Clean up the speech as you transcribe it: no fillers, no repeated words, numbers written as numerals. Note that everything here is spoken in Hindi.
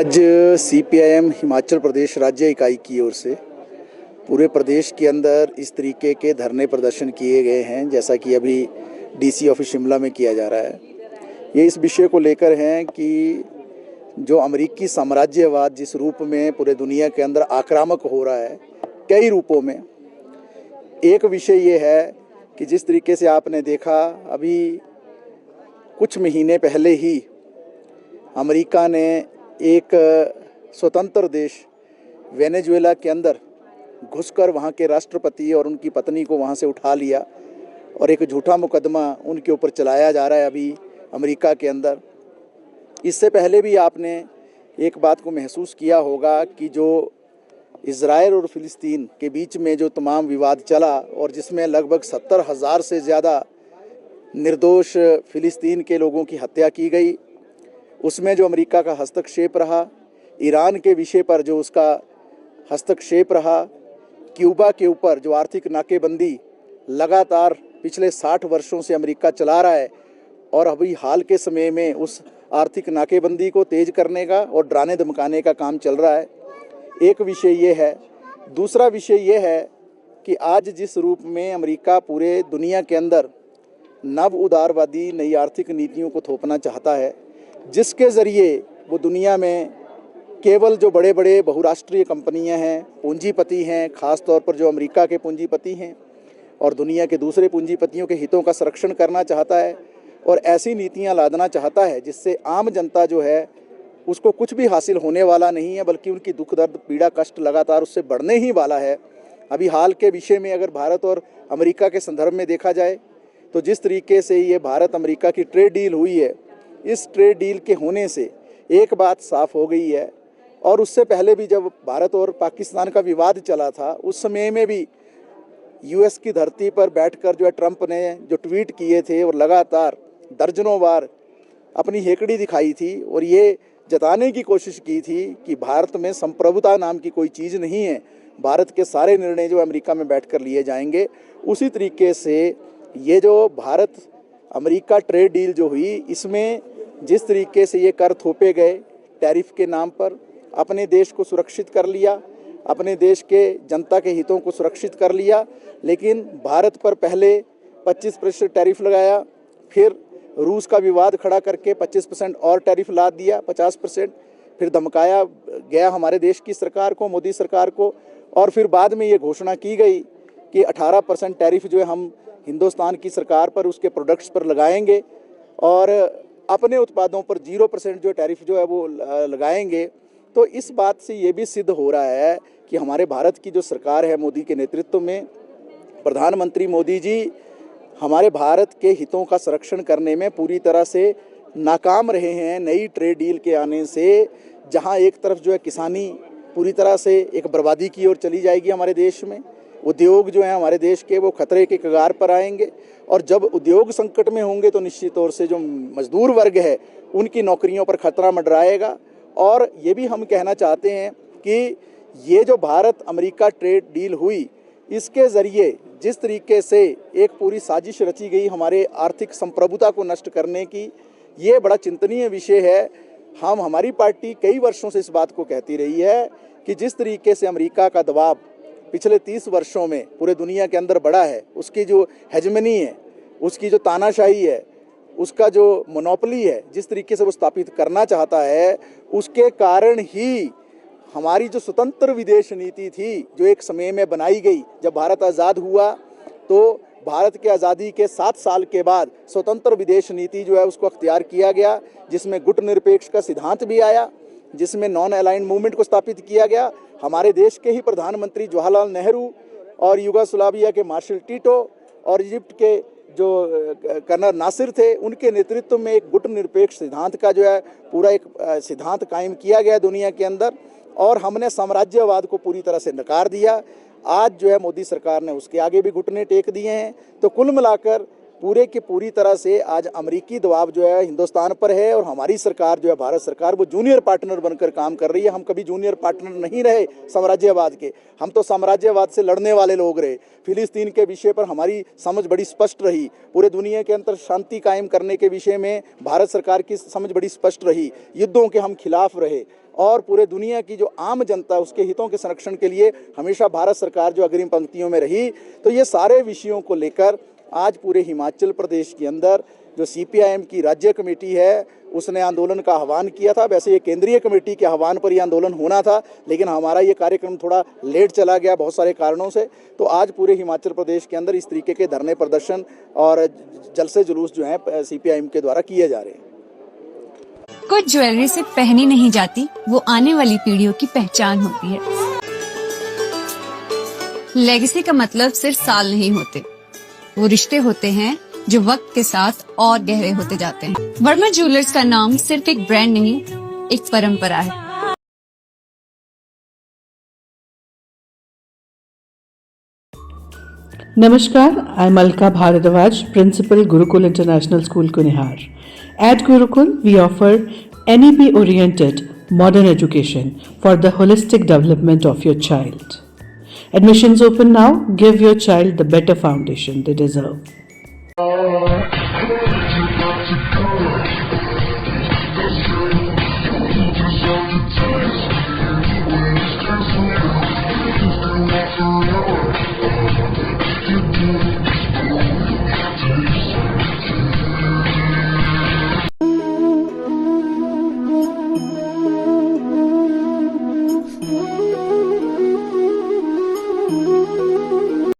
आज सीपीआईएम हिमाचल प्रदेश राज्य इकाई की ओर से पूरे प्रदेश के अंदर इस तरीके के धरने प्रदर्शन किए गए हैं, जैसा कि अभी डीसी ऑफिस शिमला में किया जा रहा है। ये इस विषय को लेकर हैं कि जो अमेरिकी साम्राज्यवाद जिस रूप में पूरे दुनिया के अंदर आक्रामक हो रहा है कई रूपों में, एक विषय ये है कि जिस तरीके से आपने देखा अभी कुछ महीने पहले ही अमेरिका ने एक स्वतंत्र देश वेनेजुएला के अंदर घुसकर वहाँ के राष्ट्रपति और उनकी पत्नी को वहाँ से उठा लिया और एक झूठा मुकदमा उनके ऊपर चलाया जा रहा है अभी अमेरिका के अंदर। इससे पहले भी आपने एक बात को महसूस किया होगा कि जो इज़राइल और फ़िलिस्तीन के बीच में जो तमाम विवाद चला और जिसमें लगभग 70,000 से ज़्यादा निर्दोष फ़िलिस्तीन के लोगों की हत्या की गई, उसमें जो अमेरिका का हस्तक्षेप रहा, ईरान के विषय पर जो उसका हस्तक्षेप रहा, क्यूबा के ऊपर जो आर्थिक नाकेबंदी लगातार पिछले 60 वर्षों से अमेरिका चला रहा है और अभी हाल के समय में उस आर्थिक नाकेबंदी को तेज़ करने का और डराने धमकाने का काम चल रहा है। एक विषय ये है। दूसरा विषय ये है कि आज जिस रूप में अमेरिका पूरे दुनिया के अंदर नव उदारवादी नई आर्थिक नीतियों को थोपना चाहता है, जिसके ज़रिए वो दुनिया में केवल जो बड़े बड़े बहुराष्ट्रीय कंपनियां हैं, पूंजीपति हैं, ख़ास तौर पर जो अमेरिका के पूंजीपति हैं और दुनिया के दूसरे पूंजीपतियों के हितों का संरक्षण करना चाहता है और ऐसी नीतियां लादना चाहता है जिससे आम जनता जो है उसको कुछ भी हासिल होने वाला नहीं है, बल्कि उनकी दुख दर्द पीड़ा कष्ट लगातार उससे बढ़ने ही वाला है। अभी हाल के विषय में अगर भारत और अमेरिका के संदर्भ में देखा जाए तो जिस तरीके से ये भारत अमेरिका की ट्रेड डील हुई है, इस ट्रेड डील के होने से एक बात साफ हो गई है, और उससे पहले भी जब भारत और पाकिस्तान का विवाद चला था उस समय में भी यूएस की धरती पर बैठकर जो है ट्रंप ने जो ट्वीट किए थे और लगातार दर्जनों बार अपनी हेकड़ी दिखाई थी और ये जताने की कोशिश की थी कि भारत में संप्रभुता नाम की कोई चीज़ नहीं है, भारत के सारे निर्णय जो अमेरिका में बैठकर लिए जाएंगे। उसी तरीके से ये जो भारत अमेरिका ट्रेड डील जो हुई, इसमें जिस तरीके से ये कर थोपे गए टैरिफ के नाम पर, अपने देश को सुरक्षित कर लिया, अपने देश के जनता के हितों को सुरक्षित कर लिया, लेकिन भारत पर पहले 25% टैरिफ लगाया, फिर रूस का विवाद खड़ा करके 25% और टैरिफ ला दिया, 50%, फिर धमकाया गया हमारे देश की सरकार को, मोदी सरकार को, और फिर बाद में ये घोषणा की गई कि 18% टैरिफ जो है हम हिंदुस्तान की सरकार पर उसके प्रोडक्ट्स पर लगाएंगे और अपने उत्पादों पर 0% जो टैरिफ जो है वो लगाएंगे। तो इस बात से ये भी सिद्ध हो रहा है कि हमारे भारत की जो सरकार है मोदी के नेतृत्व में, प्रधानमंत्री मोदी जी हमारे भारत के हितों का संरक्षण करने में पूरी तरह से नाकाम रहे हैं। नई ट्रेड डील के आने से जहां एक तरफ जो है किसानी पूरी तरह से एक बर्बादी की ओर चली जाएगी, हमारे देश में उद्योग जो है हमारे देश के वो खतरे के कगार पर आएंगे, और जब उद्योग संकट में होंगे तो निश्चित तौर से जो मजदूर वर्ग है उनकी नौकरियों पर खतरा मंडराएगा। और ये भी हम कहना चाहते हैं कि ये जो भारत अमेरिका ट्रेड डील हुई, इसके ज़रिए जिस तरीके से एक पूरी साजिश रची गई हमारे आर्थिक संप्रभुता को नष्ट करने की, ये बड़ा चिंतनीय विषय है। हमारी पार्टी कई वर्षों से इस बात को कहती रही है कि जिस तरीके से अमेरिका का दबाव पिछले 30 वर्षों में पूरे दुनिया के अंदर बढ़ा है, उसकी जो हेजमनी है, उसकी जो तानाशाही है, उसका जो मोनोपोली है, जिस तरीके से वो स्थापित करना चाहता है, उसके कारण ही हमारी जो स्वतंत्र विदेश नीति थी जो एक समय में बनाई गई, जब भारत आज़ाद हुआ तो भारत के आज़ादी के 7 साल के बाद स्वतंत्र विदेश नीति जो है उसको अख्तियार किया गया, जिसमें गुट निरपेक्ष का सिद्धांत भी आया, जिसमें नॉन अलाइंड मूवमेंट को स्थापित किया गया। हमारे देश के ही प्रधानमंत्री जवाहरलाल नेहरू और युगोस्लाविया के मार्शल टीटो और इजिप्ट के जो कर्नल नासिर थे, उनके नेतृत्व में एक गुट निरपेक्ष सिद्धांत का जो है पूरा एक सिद्धांत कायम किया गया दुनिया के अंदर, और हमने साम्राज्यवाद को पूरी तरह से नकार दिया। आज जो है मोदी सरकार ने उसके आगे भी घुटने टेक दिए हैं। तो कुल मिलाकर पूरे की पूरी तरह से आज अमेरिकी दबाव जो है हिंदुस्तान पर है, और हमारी सरकार जो है भारत सरकार वो जूनियर पार्टनर बनकर काम कर रही है। हम कभी जूनियर पार्टनर नहीं रहे साम्राज्यवाद के, हम तो साम्राज्यवाद से लड़ने वाले लोग रहे। फिलिस्तीन के विषय पर हमारी समझ बड़ी स्पष्ट रही, पूरे दुनिया के अंदर शांति कायम करने के विषय में भारत सरकार की समझ बड़ी स्पष्ट रही, युद्धों के हम खिलाफ रहे, और पूरे दुनिया की जो आम जनता उसके हितों के संरक्षण के लिए हमेशा भारत सरकार जो अग्रिम पंक्तियों में रही। तो ये सारे विषयों को लेकर आज पूरे हिमाचल प्रदेश के अंदर जो CPIM की राज्य कमेटी है उसने आंदोलन का आह्वान किया था। वैसे ये केंद्रीय कमेटी के आह्वान पर ये आंदोलन होना था, लेकिन हमारा ये कार्यक्रम थोड़ा लेट चला गया बहुत सारे कारणों से। तो आज पूरे हिमाचल प्रदेश के अंदर इस तरीके के धरने प्रदर्शन और जलसे जुलूस जो हैं CPIM के द्वारा किए जा रहे हैं। कुछ ज्वेलरी सिर्फ पहनी नहीं जाती, वो आने वाली पीढ़ियों की पहचान होती है। लेगेसी का मतलब सिर्फ साल नहीं होते, वो रिश्ते होते हैं जो वक्त के साथ और गहरे होते जाते हैं। वर्मा ज्वेलर्स का नाम सिर्फ एक ब्रांड नहीं, एक परंपरा है। Namaskar, I'm Alka Bharadwaj, Principal Gurukul International School, Kunihar. At Gurukul, we offer NEP-oriented modern education for the holistic development of your child. Admissions open now. Give your child the better foundation they deserve.